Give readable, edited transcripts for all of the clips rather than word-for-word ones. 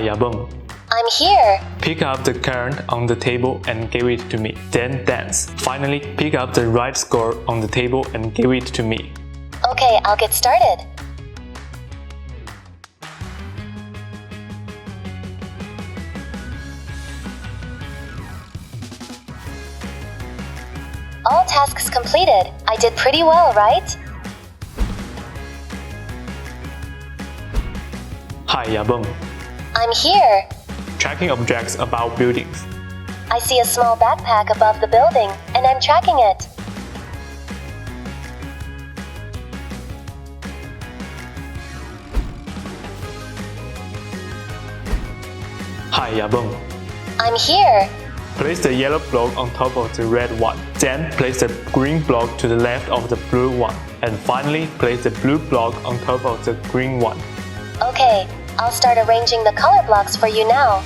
Yahboom. I'm here. Pick up the card on the table and give it to me. Then dance. Finally, pick up the right score on the table and give it to me. Okay, I'll get started. All tasks completed. I did pretty well, right? Hi Yahboom. I'm here. Tracking objects above buildings. I see a small backpack above the building, and I'm tracking it. Hi Yahboom. I'm here. Place the yellow block on top of the red one. Then place the green block to the left of the blue one. And finally, place the blue block on top of the green one. Okay, I'll start arranging the color blocks for you now.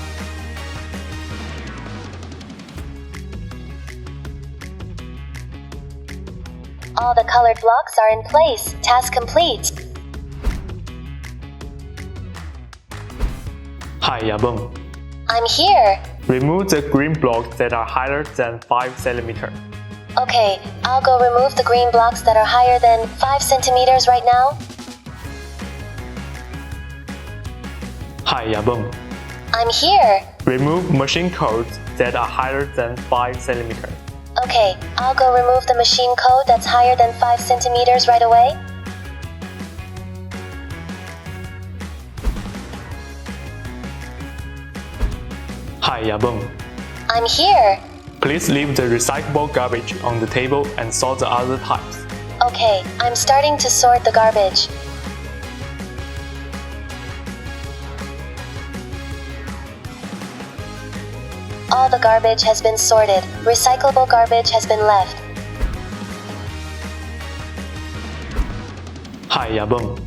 All the colored blocks are in place. Task complete. Hi Yahboom. I'm here. Remove the green blocks that are higher than 5 cm. Okay, I'll go remove the green blocks that are higher than 5 centimeters right now. Hi Yahboom. I'm here. Remove machine codes that are higher than 5 cm. Okay, I'll go remove the machine code that's higher than 5 centimeters right away. Hi Yahboom. I'm here. Please leave the recyclable garbage on the table and sort the other types. Okay, I'm starting to sort the garbage. All the garbage has been sorted. Recyclable garbage has been left. Hi Yahboom.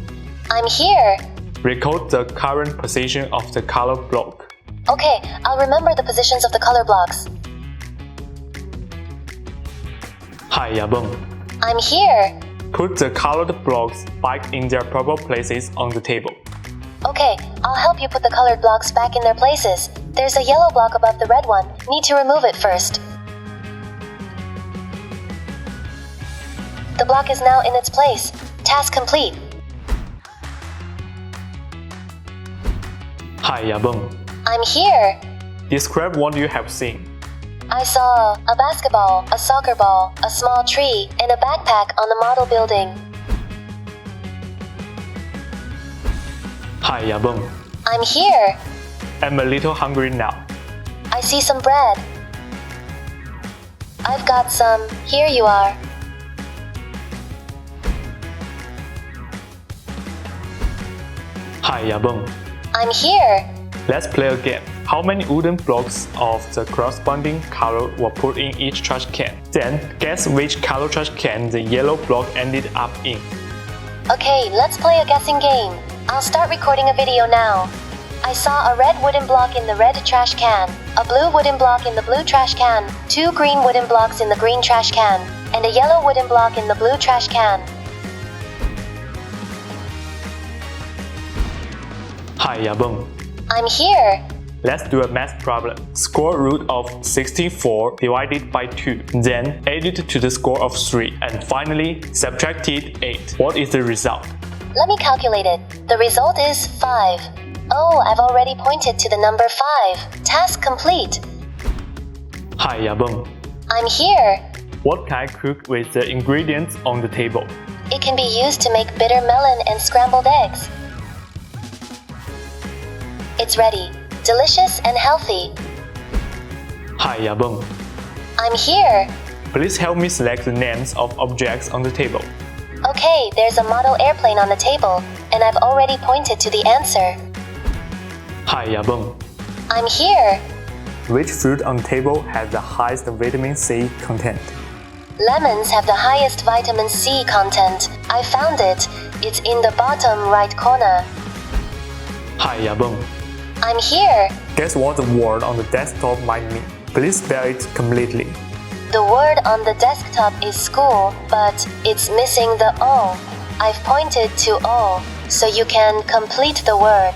I'm here. Record the current position of the color block. Okay, I'll remember the positions of the color blocks. Hi Yahboom. I'm here. Put the colored blocks back in their proper places on the table. Okay, I'll help you put the colored blocks back in their places. There's a yellow block above the red one. Need to remove it first. The block is now in its place. Task complete. Hi Yahboom. I'm here. Describe what you have seen. I saw a basketball, a soccer ball, a small tree, and a backpack on the model building. Hi Yahboom. I'm here. I'm a little hungry now. I see some bread. I've got some. Here you are. Hi Yahboom. I'm here. Let's play a game. How many wooden blocks of the corresponding color were put in each trash can? Then guess which color trash can the yellow block ended up in. Okay, let's play a guessing game. I'll start recording a video now. I saw a red wooden block in the red trash can, a blue wooden block in the blue trash can, 2 green wooden blocks in the green trash can, and a yellow wooden block in the blue trash can. Hi Yahboom. I'm here. Let's do a math problem. Square root of 64 divided by 2, then add it to the score of 3, and finally subtracted 8. What is the result? Let me calculate it. The result is 5. Oh, I've already pointed to the number 5. Task complete. Hi Yahboom. I'm here. What can I cook with the ingredients on the table? It can be used to make bitter melon and scrambled eggs. It's ready. Delicious and healthy. Hi Yahboom. I'm here. Please help me select the names of objects on the table. Okay, there's a model airplane on the table, and I've already pointed to the answer. Hi Yahboom. I'm here. Which fruit on the table has the highest vitamin C content? Lemons have the highest vitamin C content. I found it. It's in the bottom right corner. Hi Yahboom. I'm here. Guess what the word on the desktop might mean. Please spell it completely. The word on the desktop is school, but it's missing the O. I've pointed to O, so you can complete the word.